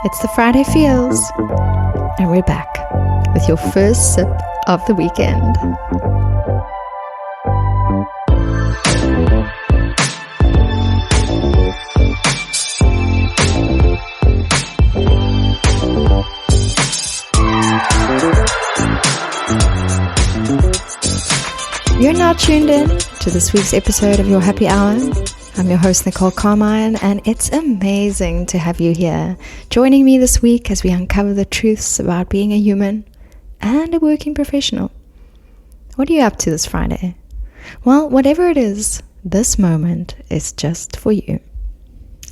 It's the Friday Feels, and we're back with your first sip of the weekend. You're now tuned in to this week's episode of Your Happy Hour. I'm your host, Nicole Carmine, and it's amazing to have you here, joining me this week as we uncover the truths about being a human and a working professional. What are you up to this Friday? Well, whatever it is, this moment is just for you.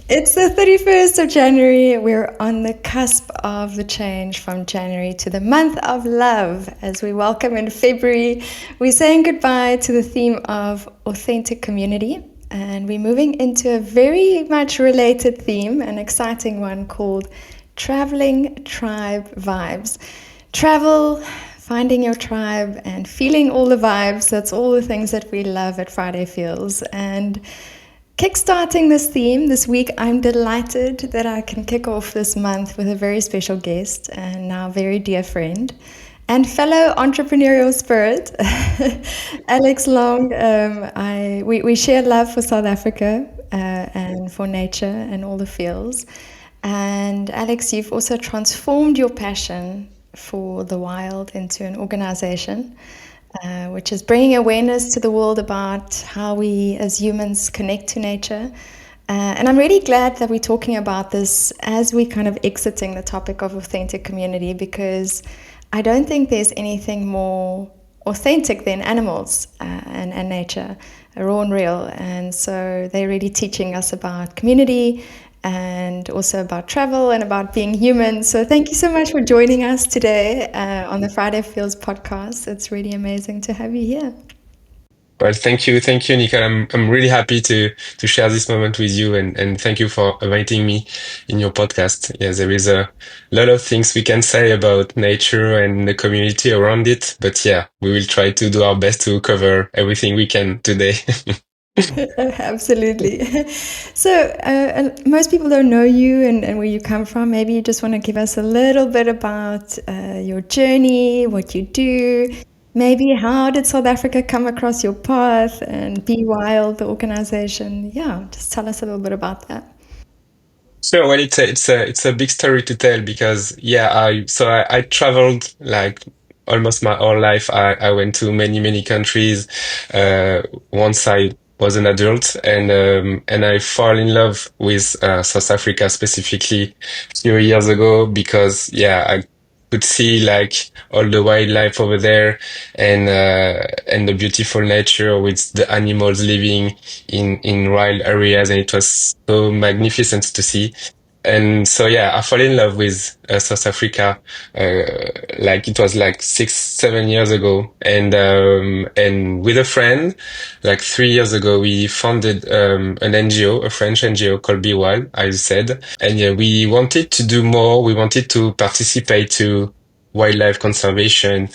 It's the 31st of January. We're on the cusp of the change from January to the month of love. As we welcome in February, we're saying goodbye to the theme of authentic community. And we're moving into a very much related theme, an exciting one called Traveling Tribe Vibes. Travel, finding your tribe, and feeling all the vibes. That's all the things that we love at Friday Feels. And kickstarting this theme this week, I'm delighted that I can kick off this month with a very special guest and now very dear friend and fellow entrepreneurial spirit, Alex Langue. We share love for South Africa and for nature and all the feels. And Alex, you've also transformed your passion for the wild into an organization, which is bringing awareness to the world about how we as humans connect to nature. And I'm really glad that we're talking about this as we kind of exiting the topic of authentic community, because I don't think there's anything more authentic than animals and nature, raw and real. And so they're really teaching us about community and also about travel and about being human. So thank you so much for joining us today on the Friday Feels podcast. It's really amazing to have you here. Well, thank you, Nicole. I'm really happy to share this moment with you, and thank you for inviting me in your podcast. Yeah, there is a lot of things we can say about nature and the community around it, but yeah, we will try to do our best to cover everything we can today. Absolutely. So most people don't know you and where you come from. Maybe you just want to give us a little bit about your journey, what you do. Maybe how did South Africa come across your path, and BWild, the organization? Yeah, just tell us a little bit about that. Sure. Well, it's a big story to tell because yeah, I traveled like almost my whole life. I went to many countries. Once I was an adult, and I fall in love with South Africa specifically a few years ago because yeah, I could see like all the wildlife over there and the beautiful nature with the animals living in wild areas, and it was so magnificent to see. And so yeah, I fell in love with South Africa, uh, like it was like 6, 7 years ago, and with a friend, like 3 years ago, we founded an NGO, a French NGO called BWild, I said, and yeah, we wanted to do more. We wanted to participate to wildlife conservation,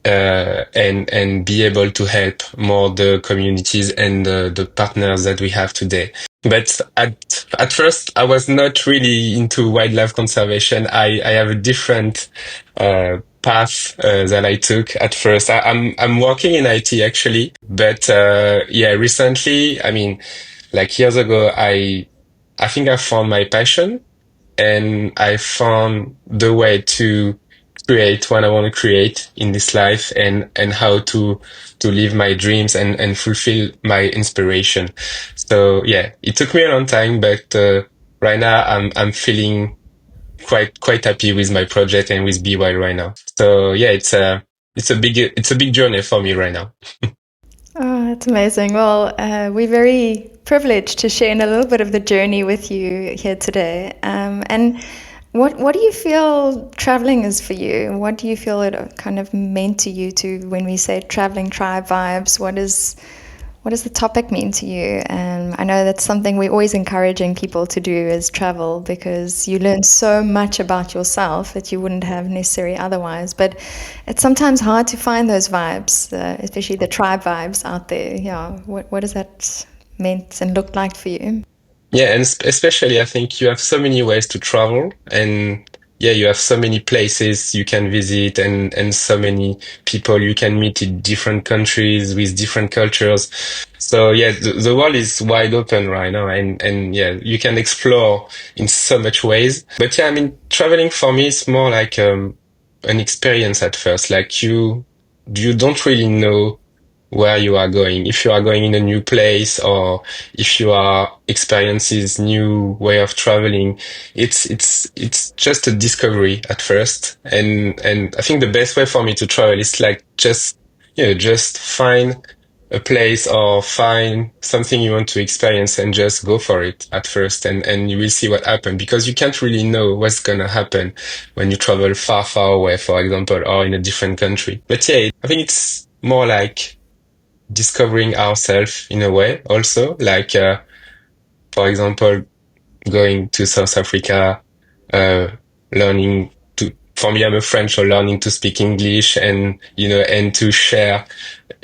and be able to help more the communities and the partners that we have today. But at first, I was not really into wildlife conservation. I have a different path that I took at first. I'm working in IT actually, but yeah, recently, I mean, like years ago, I think I found my passion and I found the way to create what I want to create in this life and how to live my dreams and fulfill my inspiration. So yeah, it took me a long time, but right now I'm feeling quite happy with my project and with BY right now. So yeah, it's a big journey for me right now. Oh, that's amazing. Well, we're very privileged to share in a little bit of the journey with you here today. And what do you feel traveling is for you? What do you feel it kind of meant to you to when we say traveling tribe vibes? What does the topic mean to you? And I know that's something we're always encouraging people to do is travel, because you learn so much about yourself that you wouldn't have necessarily otherwise. But it's sometimes hard to find those vibes, especially the tribe vibes out there. Yeah, what does that meant and looked like for you? Yeah, and especially I think you have so many ways to travel, and yeah, you have so many places you can visit, and so many people you can meet in different countries with different cultures. So yeah, the world is wide open right now, and yeah, you can explore in so much ways. But yeah, I mean, traveling for me is more like an experience at first. Like you don't really know where you are going. If you are going in a new place or if you are experiences new way of traveling, it's just a discovery at first. And I think the best way for me to travel is like just just find a place or find something you want to experience and just go for it at first and you will see what happens because you can't really know what's gonna happen when you travel far, far away, for example, or in a different country. But yeah, I think it's more like discovering ourselves in a way also like for example going to South Africa, uh learning to for me I'm a French, so learning to speak English and and to share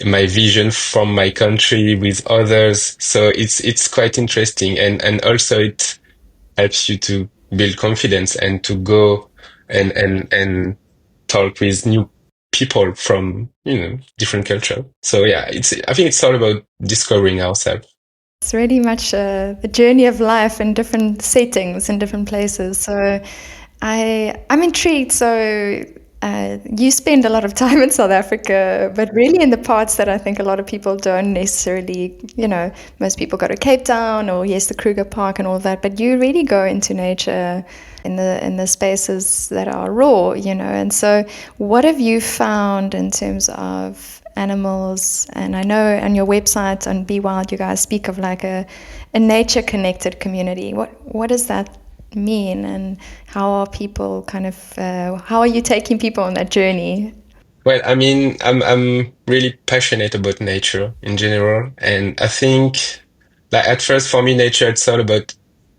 my vision from my country with others, so it's quite interesting and also it helps you to build confidence and to go and talk with new people from different culture. So yeah, it's I think it's all about discovering ourselves. It's really much the journey of life in different settings, in different places. So I'm intrigued. So you spend a lot of time in South Africa, but really in the parts that I think a lot of people don't necessarily, most people go to Cape Town or yes, the Kruger Park and all that, but you really go into nature in the spaces that are raw, And so what have you found in terms of animals? And I know on your website on BWild you guys speak of like a nature connected community. What does that mean, and how are people kind of how are you taking people on that journey? Well, I mean, I'm really passionate about nature in general, and I think like at first for me, nature it's all about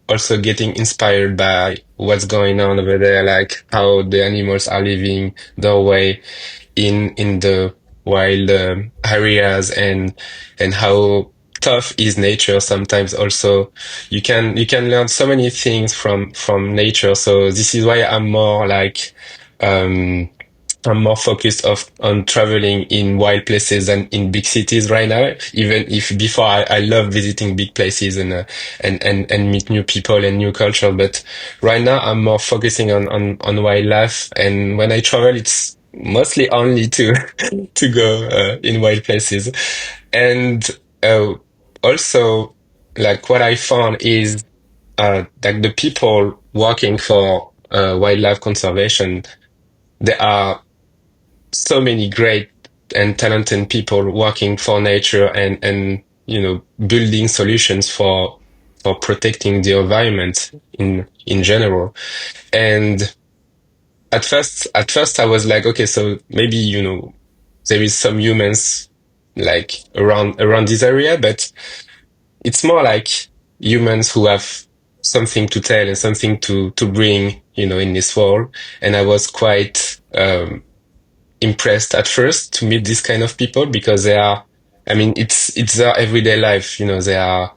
also getting inspired by what's going on over there, like how the animals are living their way in the wild areas and how tough is nature sometimes also you can learn so many things from nature, so this is why um I'm more focused on traveling in wild places than in big cities right now. Even if before I love visiting big places and meet new people and new culture, but right now I'm more focusing on wildlife. And when I travel, it's mostly only to to go in wild places. And uh, also, like what I found is like the people working for wildlife conservation, there are so many great and talented people working for nature and building solutions for protecting the environment in general. And at first I was like, okay, so maybe there is some humans like around this area, but it's more like humans who have something to tell and something to bring in this world. And I was quite impressed at first to meet this kind of people because they are, I mean, it's their everyday life. They are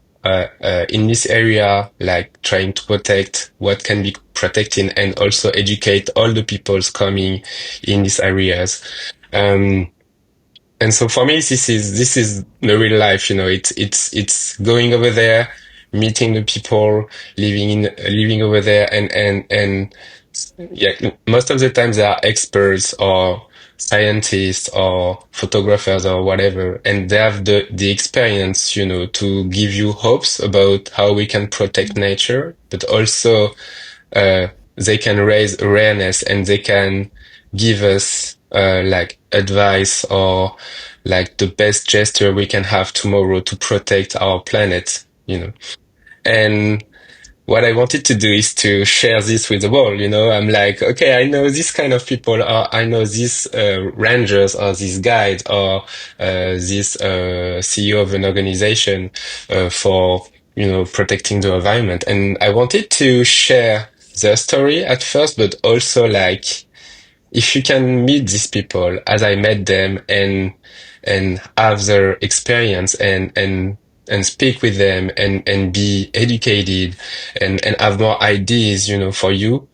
in this area, like trying to protect what can be protected and also educate all the peoples coming in these areas. Um, and so for me, this is the real life. It's going over there, meeting the people, living over there, and yeah, most of the time they are experts or scientists or photographers or whatever, and they have the experience, to give you hopes about how we can protect nature, but also uh, they can raise awareness and they can give us like advice or like the best gesture we can have tomorrow to protect our planet. And what I wanted to do is to share this with the world. I'm like, okay, I know this kind of people, or I know these rangers, or this guide, or this CEO of an organization for protecting the environment. And I wanted to share their story at first, but also like if you can meet these people as I met them and have their experience and and speak with them and be educated and have more ideas, for you.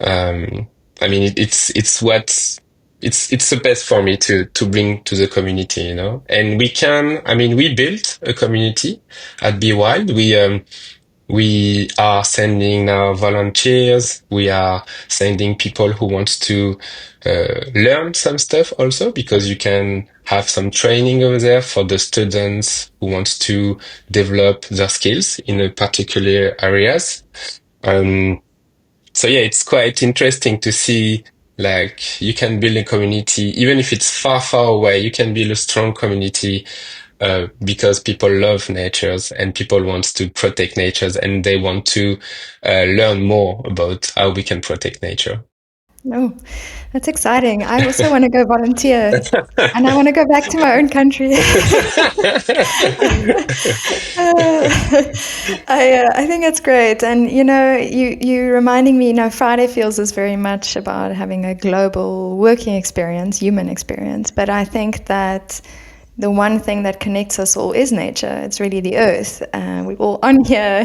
Um, I mean, it's what it's the best for me to bring to the community, And I mean, we built a community at BWild. We are sending now volunteers. We are sending people who want to learn some stuff also, because you can have some training over there for the students who want to develop their skills in a particular areas. Um, so yeah, it's quite interesting to see, like, you can build a community, even if it's far, far away, you can build a strong community because people love natures and people want to protect natures and they want to learn more about how we can protect nature. Oh, that's exciting. I also want to go volunteer and I want to go back to my own country. I think it's great. And you reminding me, Friday Feels is very much about having a global working experience, human experience. But I think that the one thing that connects us all is nature. It's really the earth. We're all on here,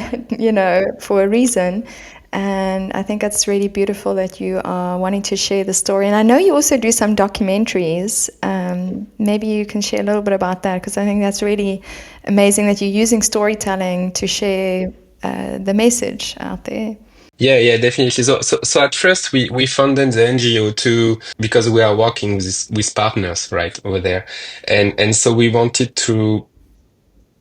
for a reason. And I think it's really beautiful that you are wanting to share the story. And I know you also do some documentaries. Maybe you can share a little bit about that, because I think that's really amazing that you're using storytelling to share the message out there. Yeah, definitely. So at first we funded the NGO to because we are working with partners right over there, and so we wanted to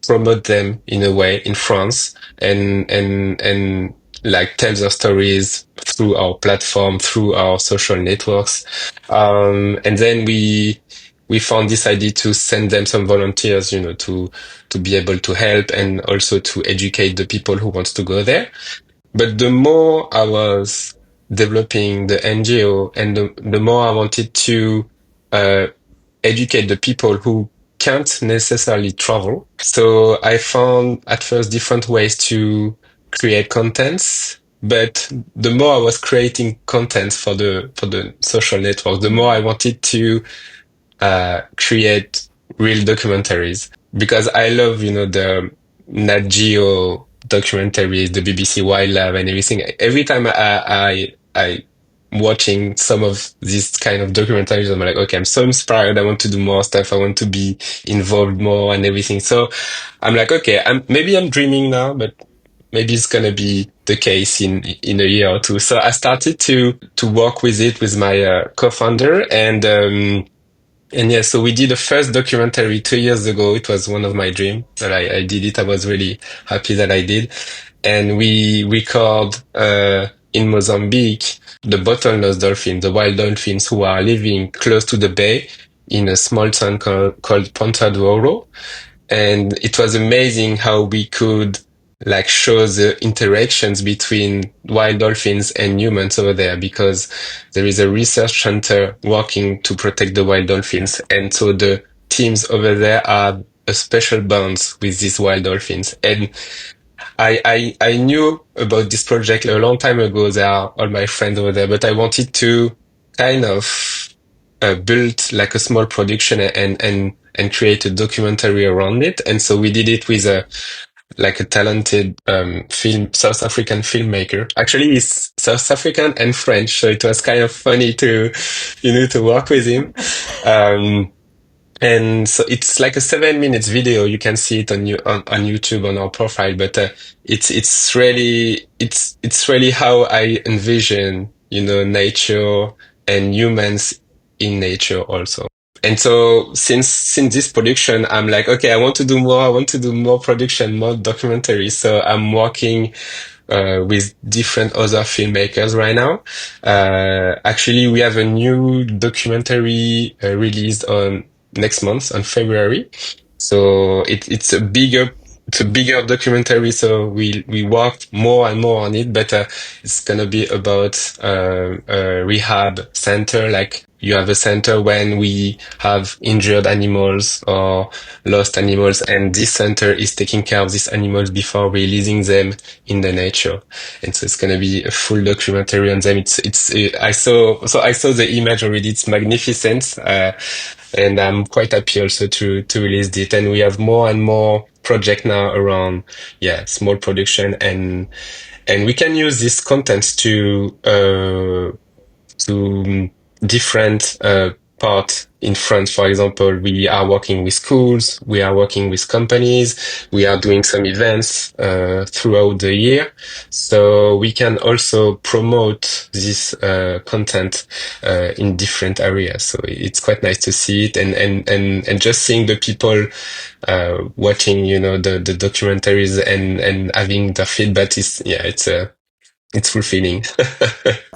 promote them in a way in France and like tell their stories through our platform, through our social networks. And then we found this idea to send them some volunteers, to be able to help and also to educate the people who wants to go there. But the more I was developing the NGO and the more I wanted to uh, educate the people who can't necessarily travel. So I found at first different ways to create contents. But the more I was creating contents for the social network, the more I wanted to create real documentaries because I love, the Nat Geo documentaries, the BBC Wildlife and everything. Every time I watching some of these kind of documentaries, I'm like, okay, I'm so inspired. I want to do more stuff. I want to be involved more and everything. So I'm like, okay, maybe I'm dreaming now, but maybe it's gonna be the case in a year or two. So I started to work with it with my co-founder and yeah, so we did the first documentary 2 years ago. It was one of my dreams that I did it. I was really happy that I did. And we record in Mozambique the bottlenose dolphins, the wild dolphins who are living close to the bay in a small town called Ponta do Ouro. And it was amazing how we could like show the interactions between wild dolphins and humans over there because there is a research center working to protect the wild dolphins. And so the teams over there are a special bonds with these wild dolphins. And I knew about this project a long time ago. They are all my friends over there, but I wanted to kind of build like a small production and create a documentary around it. And so we did it with a talented South African filmmaker. Actually, he's South African and French, so it was kind of funny to work with him. Um, and so it's like a 7 minutes video. You can see it on YouTube on our profile, but it's really how I envision, nature and humans in nature also. And so since this production, I'm like, okay, I want to do more. I want to do more production, more documentaries. So I'm working with different other filmmakers right now. Actually, we have a new documentary released on next month on February. So it's a bigger documentary. So we worked more and more on it, but it's gonna be about a rehab center. Like you have a center when we have injured animals or lost animals, and this center is taking care of these animals before releasing them in the nature. And so it's gonna be a full documentary on them. I saw the image already. It's magnificent. And I'm quite happy also to release it. And we have more and more project now around, yeah, small production, and we can use this content to different part in France. For example, we are working with schools, we are working with companies, we are doing some events throughout the year. So we can also promote this content in different areas. So it's quite nice to see it, and just seeing the people watching, the documentaries and having the feedback is, yeah, it's fulfilling.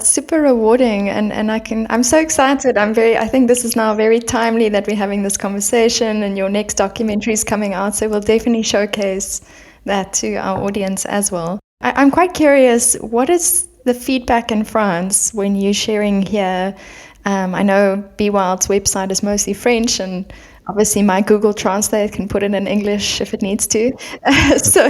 Super rewarding, and I'm so excited. I think this is now very timely that we're having this conversation, and your next documentary is coming out, so we'll definitely showcase that to our audience as well. I'm quite curious, what is the feedback in France when you're sharing here? I know BWild's website is mostly French, and obviously my Google Translate can put it in English if it needs to. So,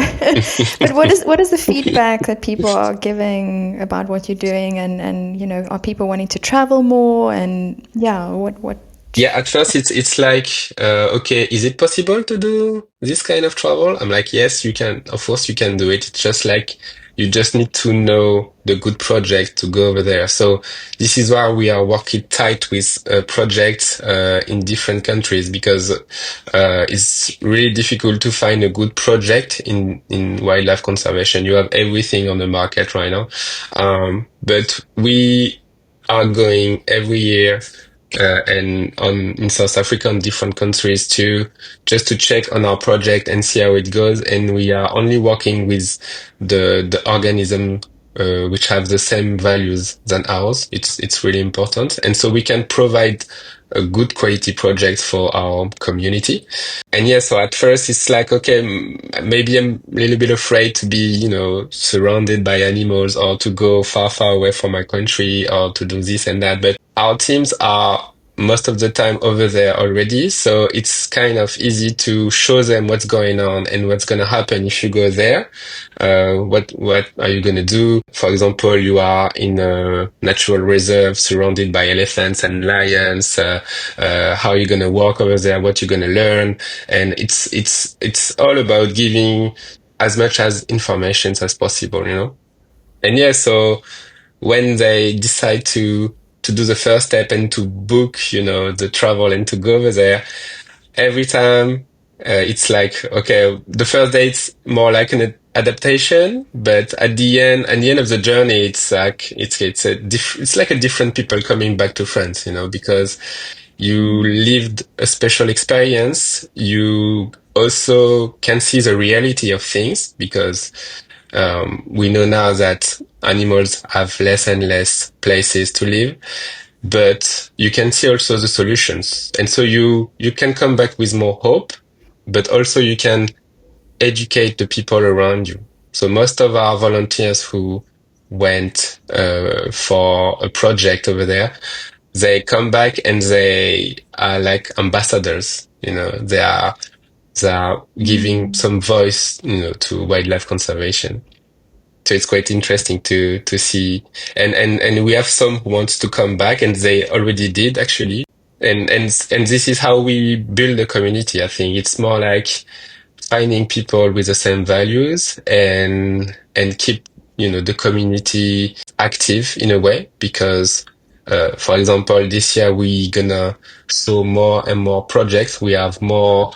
but what is the feedback that people are giving about what you're doing, and are people wanting to travel more? And yeah, what? Yeah, at first it's like, okay, is it possible to do this kind of travel? I'm like, yes, you can. Of course, you can do it. It's just like you just need to know the good project to go over there. So this is why we are working tight with projects in different countries, because it's really difficult to find a good project in wildlife conservation. You have everything on the market right now, but we are going every year and on in South Africa and different countries too, just to check on our project and see how it goes. And we are only working with the organism which have the same values than ours. It's really important, and so we can provide a good quality project for our community. And yeah, so at first it's like, okay, maybe I'm a little bit afraid to be, surrounded by animals, or to go far, far away from my country, or to do this and that. But our teams are most of the time over there already. So it's kind of easy to show them what's going on and what's going to happen if you go there. What are you going to do? For example, you are in a natural reserve surrounded by elephants and lions. How are you going to walk over there? What you're going to learn? And it's all about giving as much as information as possible. And yeah, so when they decide to do the first step and to book, the travel and to go over there, every time it's like, okay, the first day it's more like an adaptation, but at the end of the journey, it's like it's like a different people coming back to France, because you lived a special experience. You also can see the reality of things, because we know now that animals have less and less places to live, but you can see also the solutions. And so you can come back with more hope, but also you can educate the people around you. So most of our volunteers who went for a project over there, they come back and they are like ambassadors. They are giving some voice, to wildlife conservation. So it's quite interesting to see, and we have some who wants to come back, and they already did actually. And this is how we build a community. I think it's more like finding people with the same values, and keep, the community active in a way, because for example, this year we gonna show more and more projects. We have more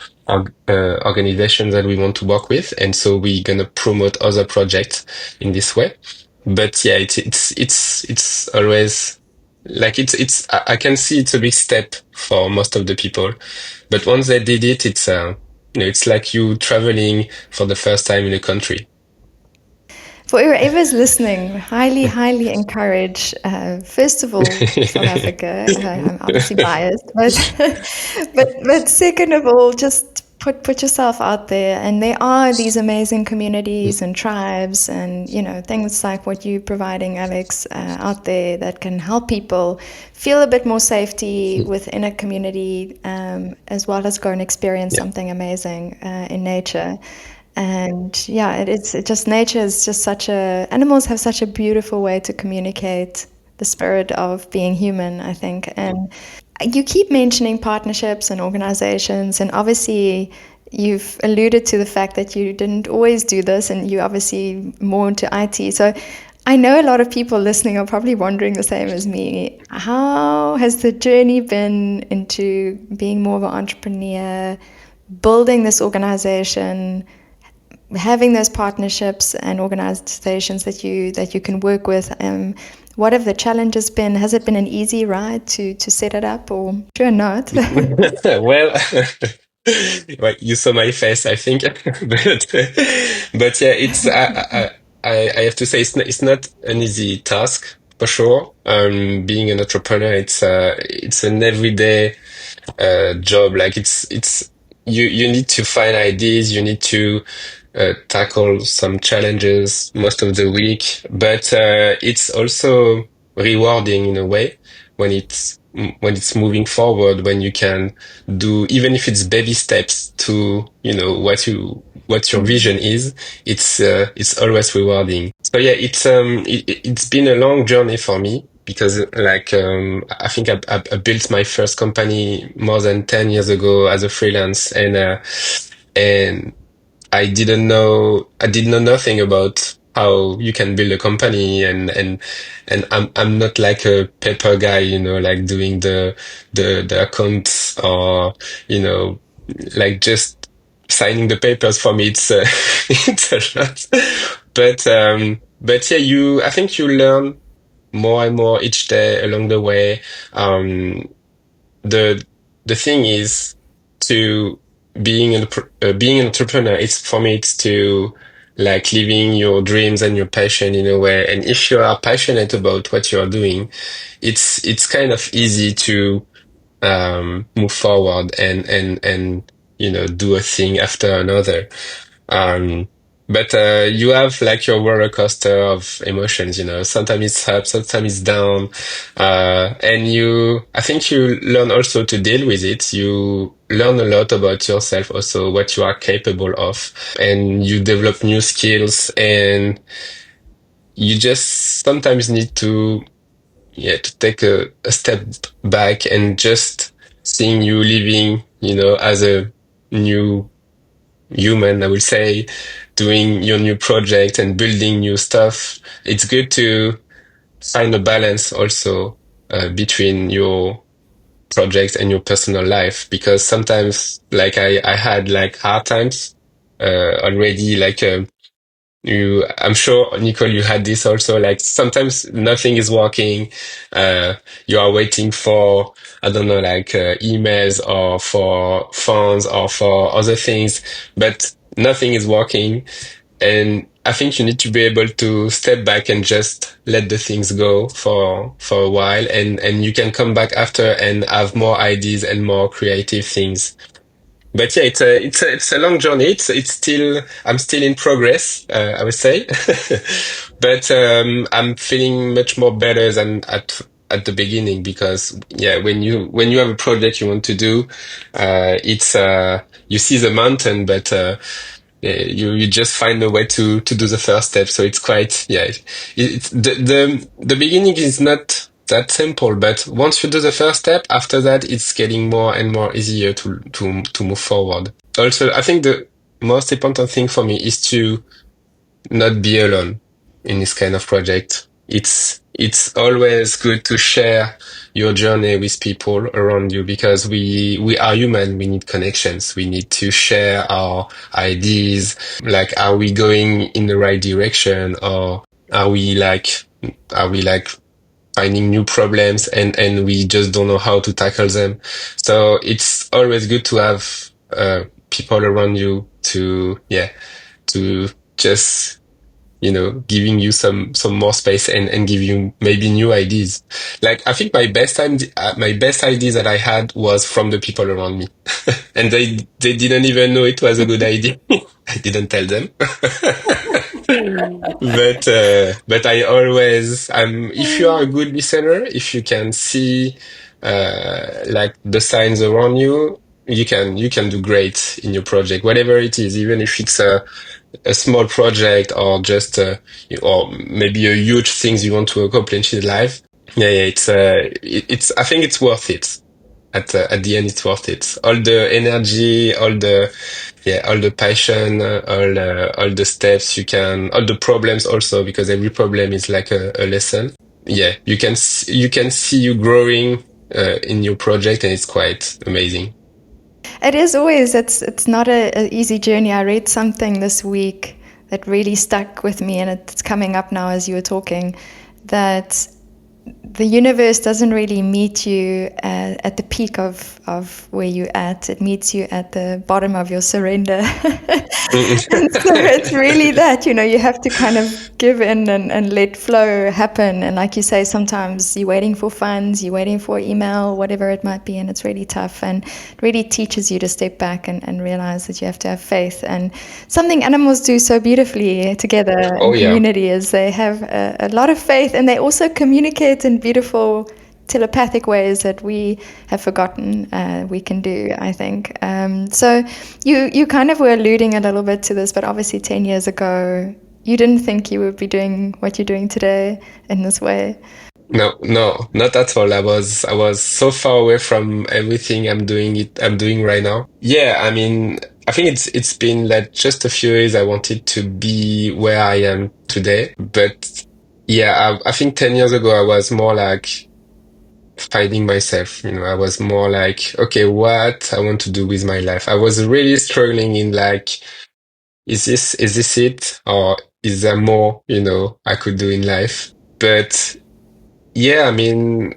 organizations that we want to work with, and so we gonna promote other projects in this way. But yeah, it's always like I can see it's a big step for most of the people, but once they did it, it's like you traveling for the first time in a country. For whoever's listening, highly, highly encourage. First of all, South Africa. I'm obviously biased, but but second of all, just put yourself out there. And there are these amazing communities and tribes, and things like what you're providing, Alex, out there that can help people feel a bit more safety within a community, as well as go and experience Yeah. something amazing in nature. And yeah, it just nature is just animals have such a beautiful way to communicate the spirit of being human, I think. And you keep mentioning partnerships and organizations, and obviously you've alluded to the fact that you didn't always do this and you obviously more into IT. So I know a lot of people listening are probably wondering the same as me. How has the journey been into being more of an entrepreneur, building this organization, having those partnerships and organizations that you can work with? What have the challenges been? Has it been an easy ride to set it up, or sure not? Well, well, you saw my face, I think, but yeah, it's I have to say it's not an easy task for sure. Being an entrepreneur, it's an everyday job. Like it's you need to find ideas, you need to tackle some challenges most of the week, but it's also rewarding in a way when it's moving forward, when you can do, even if it's baby steps to, what your vision is, it's always rewarding. So yeah, it's been a long journey for me because like I think I built my first company more than 10 years ago as a freelance, and I did know nothing about how you can build a company, and I'm not like a paper guy, like doing the accounts, or, you know, like just signing the papers. For me, it's it's a lot. But yeah, I think you learn more and more each day along the way. Um, the the thing is to being an entrepreneur. It's for me. It's to like living your dreams and your passion in a way. And if you are passionate about what you are doing, it's kind of easy to move forward and do a thing after another. Um, but you have like your roller coaster of emotions, Sometimes it's up, sometimes it's down. And I think you learn also to deal with it. You learn a lot about yourself, also what you are capable of, and you develop new skills, and you just sometimes need to, yeah, to take a step back and just seeing you living, as a new human, I would say, doing your new project and building new stuff. It's good to find a balance also between your project and your personal life, because sometimes, like I had like hard times already, like I'm sure, Nicole, you had this also. Like sometimes nothing is working. You are waiting for, I don't know, like emails or for phones or for other things, but nothing is working. And I think you need to be able to step back and just let the things go for a while, and you can come back after and have more ideas and more creative things. But yeah, it's a long journey. It's still, I'm still in progress, I would say. But I'm feeling much more better than at the beginning, because yeah, when you have a project you want to do, it's you see the mountain, but you just find a way to do the first step. So it's quite, yeah, it's the beginning is not that simple, but once you do the first step, after that it's getting more and more easier to move forward. Also, I think the most important thing for me is to not be alone in this kind of project. It's always good to share your journey with people around you, because we are human. We need connections. We need to share our ideas. Like, are we going in the right direction, or are we like are we like finding new problems, and we just don't know how to tackle them? So it's always good to have people around you to, yeah, to just, giving you some more space, and give you maybe new ideas. Like, I think my best idea that I had was from the people around me, and they didn't even know it was a good idea. I didn't tell them. But I always, if you are a good listener, if you can see like the signs around you, you can do great in your project, whatever it is, even if it's a small project, or just or maybe a huge things you want to accomplish in life. Yeah, yeah, it's I think it's worth it. At the end, it's worth it. All the energy, all the yeah, all the passion, all the steps you can, all the problems also, because every problem is like a lesson. Yeah, you can see you growing in your project, and it's quite amazing. It is always, it's not a easy journey. I read something this week that really stuck with me, and it's coming up now as you were talking, that the universe doesn't really meet you at the peak of where you're at. It meets you at the bottom of your surrender. And so it's really that, you have to kind of give in and let flow happen. And like you say, sometimes you're waiting for funds, you're waiting for email, whatever it might be, and it's really tough. And it really teaches you to step back and realize that you have to have faith. And something animals do so beautifully together Oh in yeah. community is they have a lot of faith, and they also communicate in beautiful telepathic ways that we have forgotten we can do, I think. So you kind of were alluding a little bit to this, but obviously 10 years ago, you didn't think you would be doing what you're doing today in this way. No, no, not at all. I was so far away from everything I'm doing right now. Yeah, I mean, I think it's been like just a few years I wanted to be where I am today. But yeah, I think 10 years ago I was more like finding myself. I was more like, okay, what I want to do with my life. I was really struggling in like, is this it? Or is there more, I could do in life? But yeah, I mean,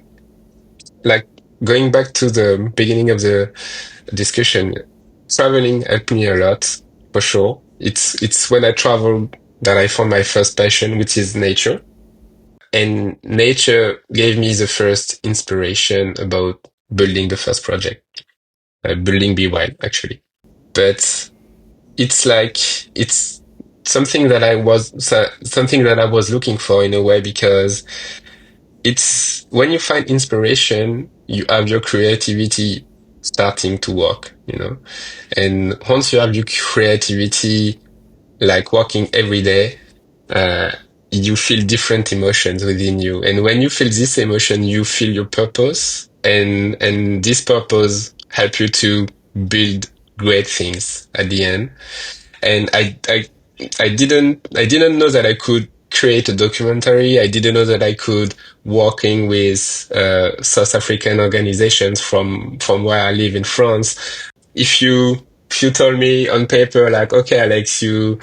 like going back to the beginning of the discussion, traveling helped me a lot for sure. It's when I traveled that I found my first passion, which is nature. And nature gave me the first inspiration about building the first project, building BWild actually. But it's like it's something that I was looking for in a way because it's when you find inspiration, you have your creativity starting to work. And once you have your creativity like working every day, uh, you feel different emotions within you. And when you feel this emotion, you feel your purpose, and this purpose help you to build great things at the end. And I didn't know that I could create a documentary. I didn't know that I could working with South African organizations from where I live in France. If you told me on paper like, okay, Alex, you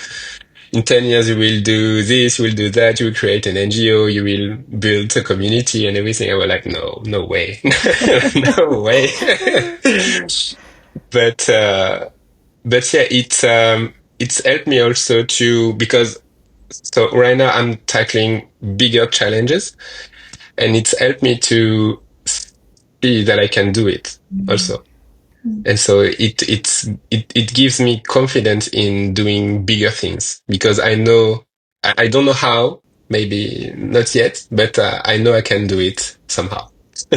in 10 years you will do this, you will do that, you will create an NGO, you will build a community and everything. I was like, no, no way, no way. But but yeah, it's helped me also to because so right now I'm tackling bigger challenges, and it's helped me to see that I can do it also. And so it gives me confidence in doing bigger things because I know I don't know how, maybe not yet, but I know I can do it somehow.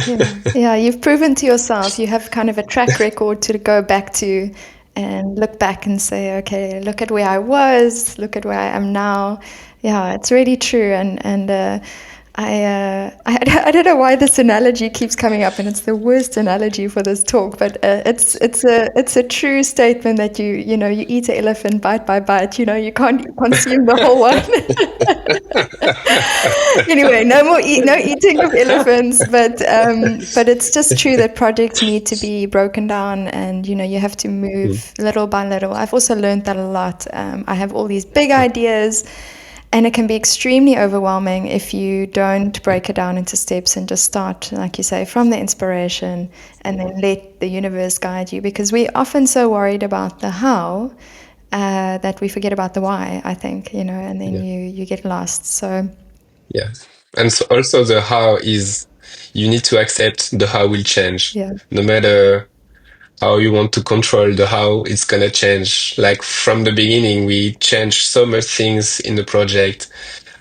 Yeah, yeah, you've proven to yourself. You have kind of a track record to go back to and look back and say, okay, look at where I was, look at where I am now. Yeah, it's really true. And I don't know why this analogy keeps coming up, and it's the worst analogy for this talk, but it's a true statement that you eat an elephant bite by bite. You can't consume the whole one. Anyway, no eating of elephants, but it's just true that projects need to be broken down, and you have to Mm, move little by little. I've also learned that a lot. I have all these big ideas, and it can be extremely overwhelming if you don't break it down into steps and just start, like you say, from the inspiration, and then let the universe guide you, because we're often so worried about the how. That we forget about the why, I think, and then yeah, you get lost. So, yeah. And so also the how is you need to accept the how will change. yeah. No matter how you want to control the how, it's gonna change. Like from the beginning, we changed so much things in the project.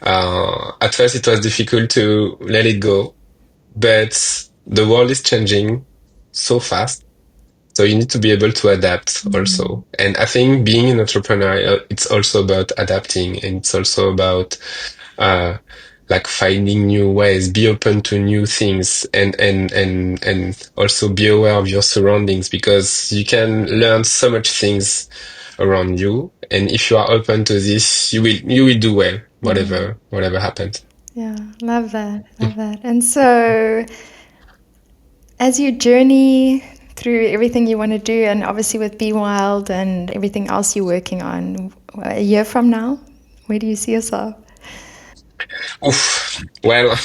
At first, it was difficult to let it go, but the world is changing so fast. So you need to be able to adapt also. And I think being an entrepreneur, it's also about adapting, and it's also about uh, like finding new ways, be open to new things, and also be aware of your surroundings because you can learn so much things around you. And if you are open to this, you will do well, Mm. whatever happens. Yeah, love that. Love that. And so, as you journey through everything you want to do, and obviously with BWild and everything else you're working on, a year from now, where do you see yourself? Oof. Well,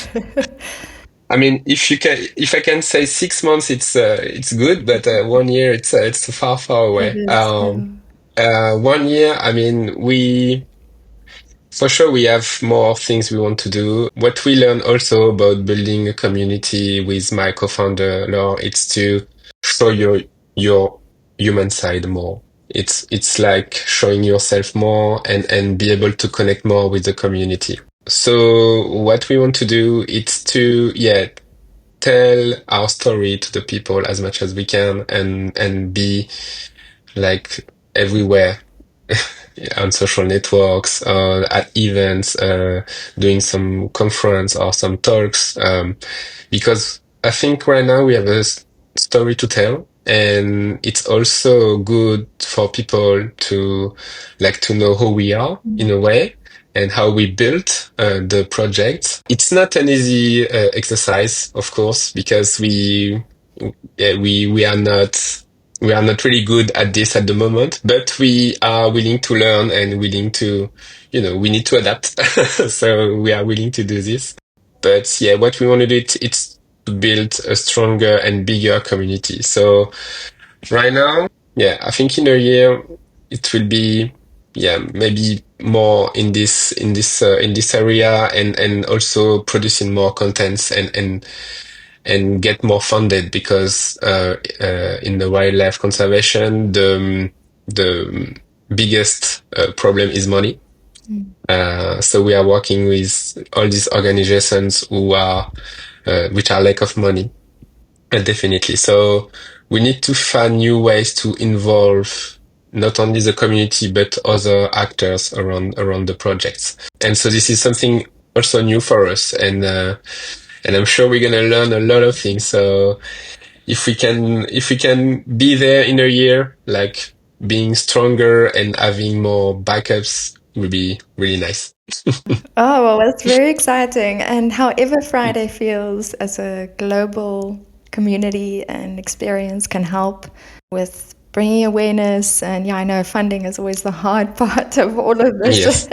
I mean, if I can say 6 months, it's good, but 1 year, it's far, far It away. is. Yeah. 1 year, I mean, for sure, we have more things we want to do. What we learn also about building a community with my co-founder, Laure, it's to show your human side more. It's like showing yourself more and be able to connect more with the community. So what we want to do is to, yeah, tell our story to the people as much as we can and be like everywhere on social networks, at events, doing some conference or some talks, because I think right now we have a story to tell, and it's also good for people to like to know who we are in a way and how we built the project. It's not an easy exercise, of course, because yeah, we are not really good at this at the moment, but we are willing to learn and willing to, we need to adapt. So we are willing to do this. But yeah, what we want to do, it's to build a stronger and bigger community. So right now, yeah, I think in a year it will be, yeah, maybe more in this area and also producing more contents and get more funded because in the wildlife conservation, the biggest problem is money. So we are working with all these organizations which are lack of money, definitely. So we need to find new ways to involve not only the community but other actors around the projects. And so this is something also new for us, and I'm sure we're gonna learn a lot of things. So if we can be there in a year, like being stronger and having more backups would be really nice. Oh, well, that's very exciting. And however Friday feels as a global community and experience can help with bringing awareness. And yeah, I know funding is always the hard part of all of this Yes.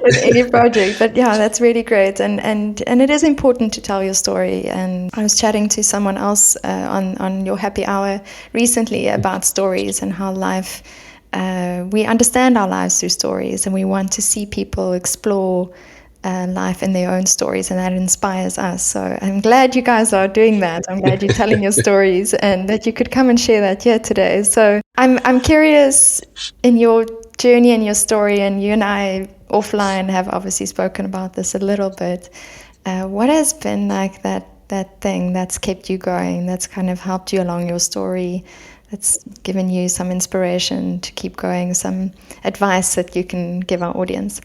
with any project. But yeah, that's really great. And it is important to tell your story. And I was chatting to someone else on your happy hour recently about stories and how life we understand our lives through stories, and we want to see people explore life in their own stories, and that inspires us. So I'm glad you guys are doing that. I'm glad you're telling your stories and that you could come and share that here today. So I'm curious in your journey and your story, and you and I offline have obviously spoken about this a little bit. What has been like that thing that's kept you going, that's kind of helped you along your story, that's given you some inspiration to keep going, some advice that you can give our audience?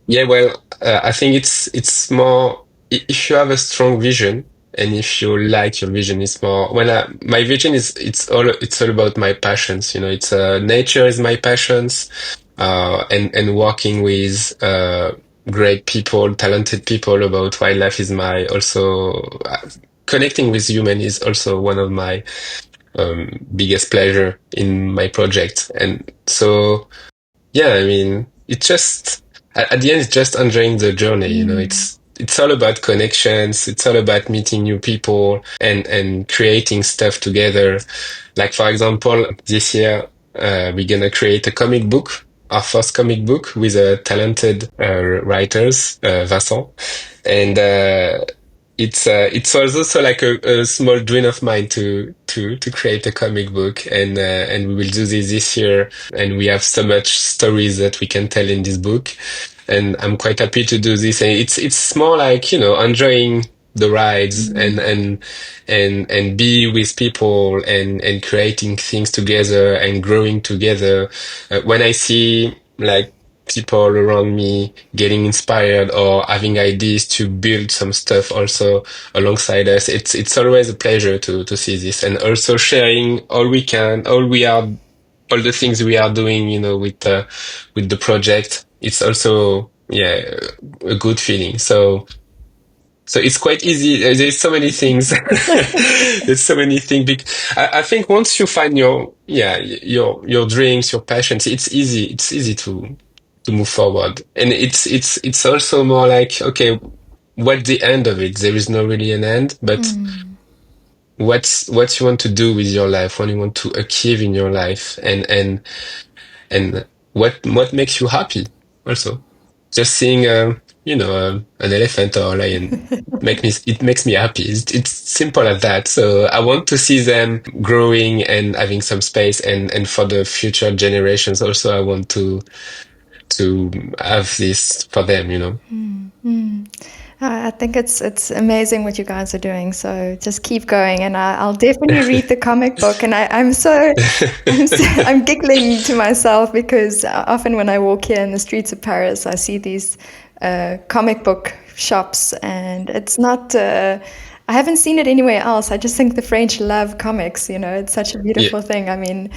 Yeah, well, I think it's more if you have a strong vision and if you like your vision is more well, my vision is it's all about my passions. It's nature is my passions, and working with great people, talented people about wildlife is my also connecting with human is also one of my biggest pleasure in my project, and so. Yeah, I mean, it's just at the end, it's just enjoying the journey. Mm. It's all about connections. It's all about meeting new people and creating stuff together. Like for example, this year we're gonna create a comic book, our first comic book with a talented writers, Vincent, and it's also like a small dream of mine to create a comic book, and we will do this year, and we have so much stories that we can tell in this book, and I'm quite happy to do this. And it's more like enjoying the rides and be with people and creating things together and growing together. When I see like people around me getting inspired or having ideas to build some stuff also alongside us. It's always a pleasure to see this, and also sharing all we can, all we are all the things we are doing, with the project, it's also, yeah, a good feeling. So it's quite easy. There's so many things. There's so many things. I think once you find your dreams, your passions, it's easy. It's easy to move forward. And it's also more like, okay, what's the end of it? There is no really an end, but what you want to do with your life, what you want to achieve in your life, and what makes you happy also. Just seeing an elephant or a lion it makes me happy. It's simple as that. So I want to see them growing and having some space, and for the future generations also I want to have this for them. I think it's amazing what you guys are doing. So just keep going, and I'll definitely read the comic book. And I'm giggling to myself because often when I walk here in the streets of Paris, I see these comic book shops, and it's not. I haven't seen it anywhere else. I just think the French love comics. It's such a Yeah, beautiful thing. I mean,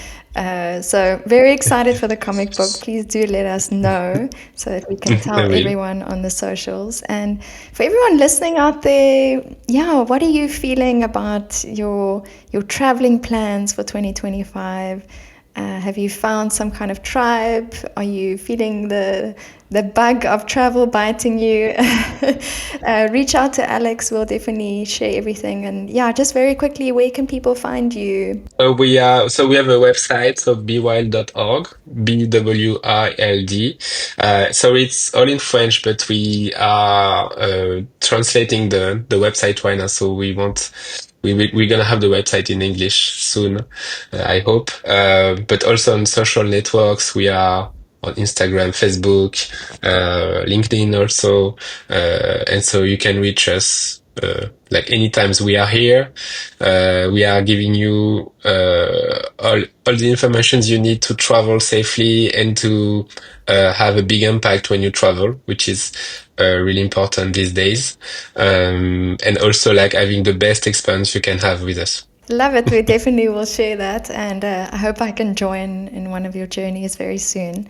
so very excited for the comic book. Please do let us know so that we can I tell will. everyone on the socials. And for everyone listening out there, yeah, what are you feeling about your traveling plans for 2025? Have you found some kind of tribe? Are you feeling the bug of travel biting you? Reach out to Alex. We'll definitely share everything. And yeah, just very quickly, where can people find you? We have a website, so BWild.org, BWild. So it's all in French, but we are translating the website right now. So we're gonna have the website in English soon, I hope. But also on social networks, we are on Instagram, Facebook, LinkedIn also, and so you can reach us. Like anytime we are here, we are giving you all the information you need to travel safely and to have a big impact when you travel, which is really important these days. And also like having the best experience you can have with us. Love it. We definitely will share that. And I hope I can join in one of your journeys very soon.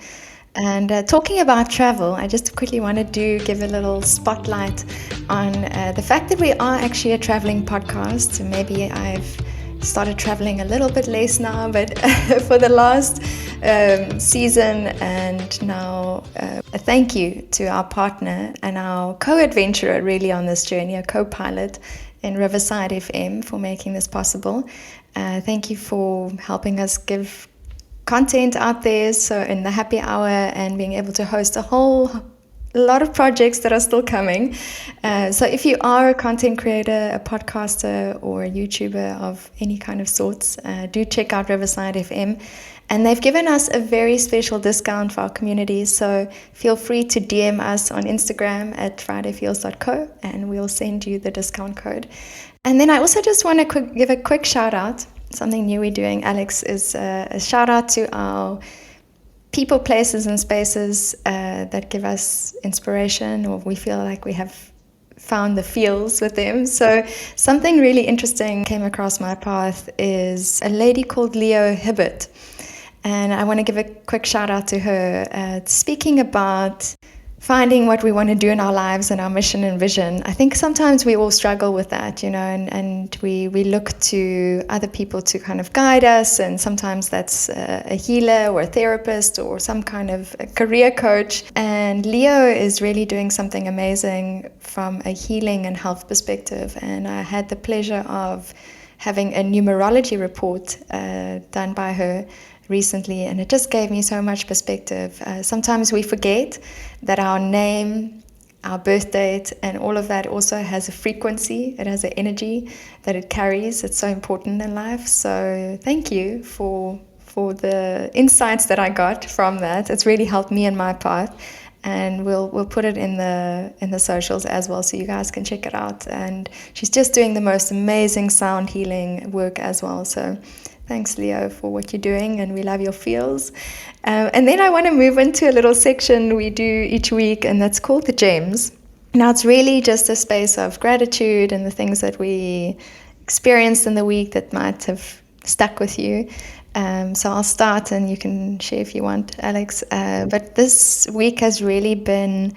And talking about travel, I just quickly wanted to give a little spotlight on the fact that we are actually a traveling podcast. Maybe I've started traveling a little bit less now, but for the last season, and now a thank you to our partner and our co-adventurer really on this journey, a co-pilot in Riverside FM for making this possible. Thank you for helping us give content out there, so in the happy hour, and being able to host a lot of projects that are still coming. So if you are a content creator, a podcaster, or a YouTuber of any kind of sorts, do check out Riverside FM. And they've given us a very special discount for our community. So feel free to DM us on Instagram at fridayfeels.co, and we'll send you the discount code. And then I also just want to give a quick shout out. Something new we're doing, Alex, is a shout out to our people, places, and spaces that give us inspiration, or we feel like we have found the feels with them. So something really interesting came across my path is a lady called Leo Hibbert. And I want to give a quick shout out to her. Speaking about finding what we want to do in our lives and our mission and vision. I think sometimes we all struggle with that, and we look to other people to kind of guide us. And sometimes that's a healer or a therapist or some kind of a career coach. And Leo is really doing something amazing from a healing and health perspective. And I had the pleasure of having a numerology report done by her recently, and it just gave me so much perspective. Sometimes we forget that our name, our birth date, and all of that also has a frequency, it has an energy that it carries. It's so important in life. So thank you for the insights that I got from that. It's really helped me in my path. And we'll put it in the socials as well, so you guys can check it out. And she's just doing the most amazing sound healing work as well. So thanks, Leo, for what you're doing, and we love your feels. And then I want to move into a little section we do each week, and that's called the gems. Now, it's really just a space of gratitude and the things that we experienced in the week that might have stuck with you. So I'll start and you can share if you want, Alex. But this week has really been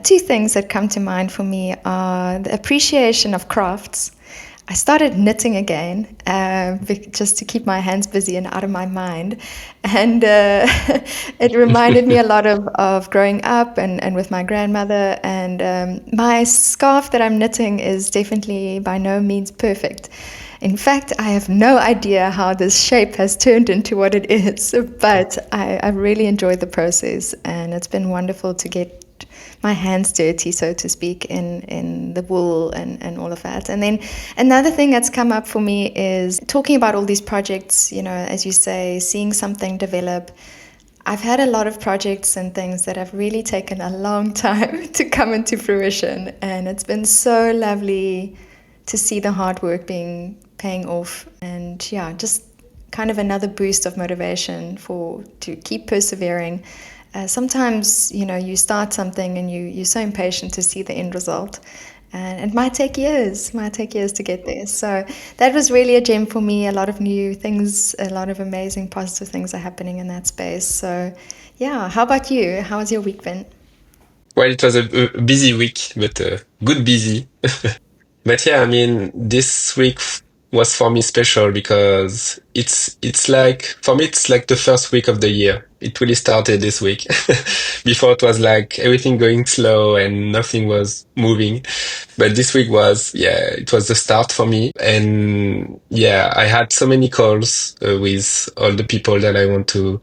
two things that come to mind for me are the appreciation of crafts. I started knitting again, just to keep my hands busy and out of my mind. And it reminded me a lot of growing up and with my grandmother. And my scarf that I'm knitting is definitely by no means perfect. In fact, I have no idea how this shape has turned into what it is, but I really enjoyed the process, and it's been wonderful to get my hands dirty, so to speak, in the wool and all of that. And then another thing that's come up for me is talking about all these projects, you know, as you say, seeing something develop. I've had a lot of projects and things that have really taken a long time to come into fruition, and it's been so lovely to see the hard work paying off, and yeah, just kind of another boost of motivation for to keep persevering. Sometimes, you know, you start something and you're so impatient to see the end result, and it might take years to get there. So that was really a gem for me. A lot of new things, a lot of amazing positive things are happening in that space. So yeah, how about you? How has your week been? Well, it was a busy week, but good busy. But yeah, I mean, this week was for me special because it's like for me it's like the first week of the year. It really started this week. Before it was like everything going slow and nothing was moving. But this week was, yeah, it was the start for me. And yeah, I had so many calls with all the people that I want to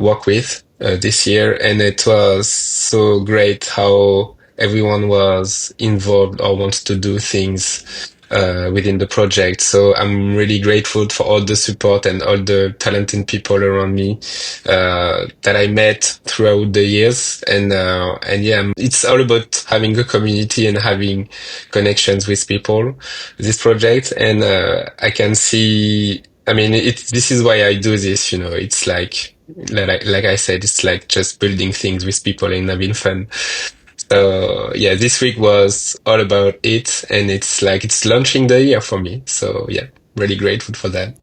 work with this year, and it was so great how everyone was involved or wants to do things within the project. So I'm really grateful for all the support and all the talented people around me that I met throughout the years. And yeah, it's all about having a community and having connections with people. This project, and I can see. I mean, this is why I do this. You know, it's like I said, it's like just building things with people and having fun. So yeah, this week was all about it, and it's like it's launching the year for me. So yeah, really grateful for that.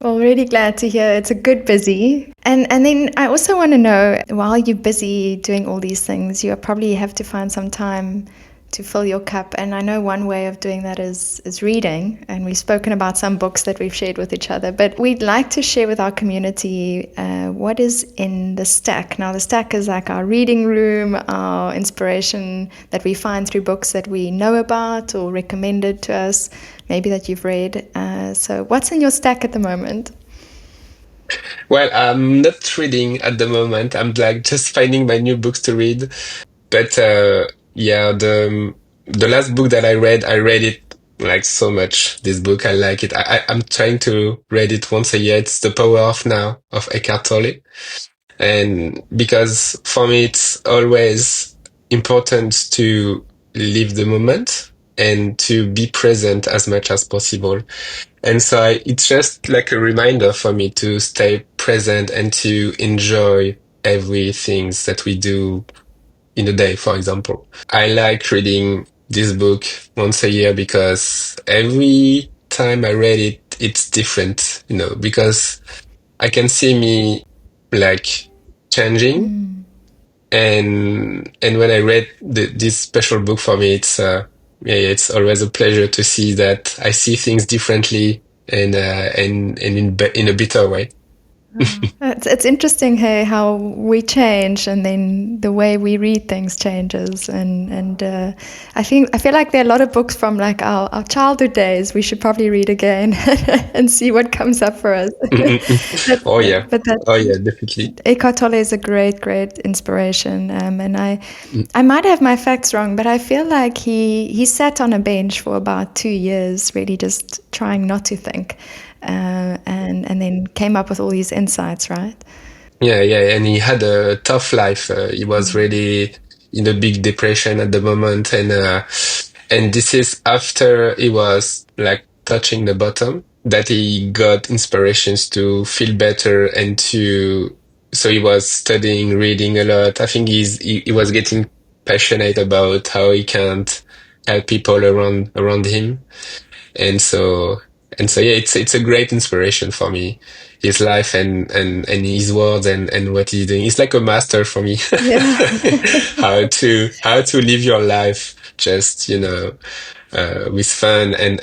Well, really glad to hear it's a good busy. And then I also want to know, while you're busy doing all these things, you probably have to find some time to fill your cup. And I know one way of doing that is reading. And we've spoken about some books that we've shared with each other. But we'd like to share with our community what is in the stack. Now, the stack is like our reading room, our inspiration that we find through books that we know about or recommended to us, maybe that you've read. So, what's in your stack at the moment? Well, I'm not reading at the moment. I'm like just finding my new books to read. But yeah, the last book that I read it like so much. This book, I like it. I'm trying to read it once a year. It's The Power of Now of Eckhart Tolle. And because for me, it's always important to live the moment and to be present as much as possible. And so it's just like a reminder for me to stay present and to enjoy everything that we do in a day, for example. I like reading this book once a year because every time I read it, it's different, you know, because I can see me like changing. And when I read this special book for me, yeah, it's always a pleasure to see that I see things differently and in a better way. It's interesting, hey, how we change, and then the way we read things changes. And I feel like there are a lot of books from like our childhood days we should probably read again and see what comes up for us. Oh yeah. But that Oh yeah, definitely. Eckhart Tolle is a great inspiration. And Mm. I might have my facts wrong, but I feel like he sat on a bench for about 2 years, really just trying not to think, and then came up with all these insights, right? Yeah, yeah, and he had a tough life. He was really in a big depression at the moment, and this is after he was like touching the bottom that he got inspirations to feel better and to. So he was studying, reading a lot. I think he was getting passionate about how he can't help people around him, and so. And so yeah, it's a great inspiration for me. His life and his words and what he's doing. It's like a master for me. Yeah. How to live your life just, with fun and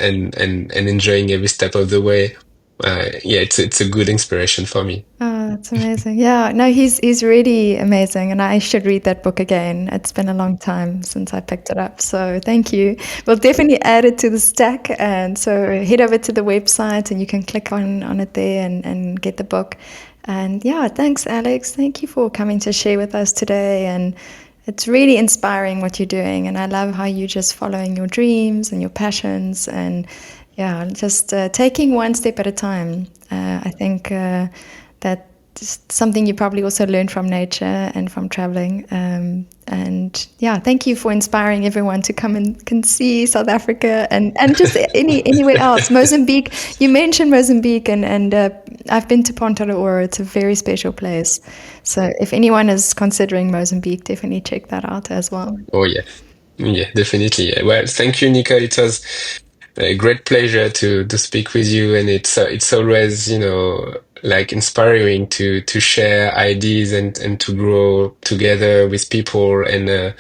enjoying every step of the way. Yeah, it's a good inspiration for me. Oh, that's amazing. Yeah, no, he's really amazing, and I should read that book again. It's been a long time since I picked it up, so thank you. We'll definitely add it to the stack, and so head over to the website, and you can click on it there and get the book. And yeah, thanks, Alex. Thank you for coming to share with us today, and it's really inspiring what you're doing, and I love how you're just following your dreams and your passions, and yeah, just taking one step at a time. I think that's something you probably also learned from nature and from traveling. And yeah, thank you for inspiring everyone to come and can see South Africa and just anywhere else. Mozambique, you mentioned Mozambique, and I've been to Ponta do Ouro. It's a very special place. So if anyone is considering Mozambique, definitely check that out as well. Oh yeah. Yeah, definitely. Yeah. Well, thank you, Nicole. It was a great pleasure to speak with you, and it's always, like inspiring to share ideas and to grow together with people. And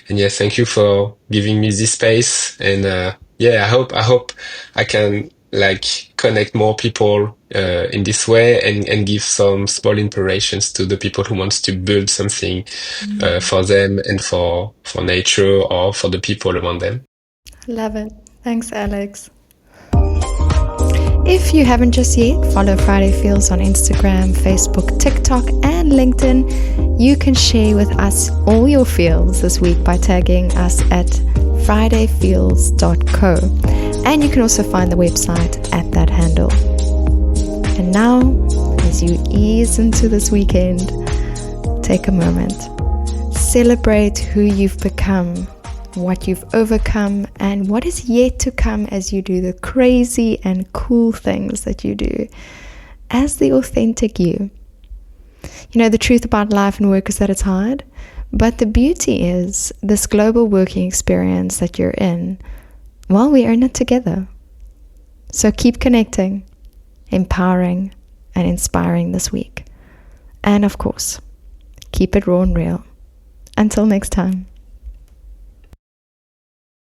yeah, thank you for giving me this space. And yeah, I hope I can like connect more people in this way and give some small inspirations to the people who wants to build something for them and for nature or for the people around them. Love it. Thanks, Alex. If you haven't just yet, follow Friday Feels on Instagram, Facebook, TikTok, and LinkedIn. You can share with us all your feels this week by tagging us at fridayfeels.co. And you can also find the website at that handle. And now, as you ease into this weekend, take a moment. Celebrate who you've become, what you've overcome, and what is yet to come as you do the crazy and cool things that you do as the authentic you. You know, the truth about life and work is that it's hard, but the beauty is this global working experience that you're in, well, we earn it together. So keep connecting, empowering, and inspiring this week. And of course, keep it raw and real. Until next time.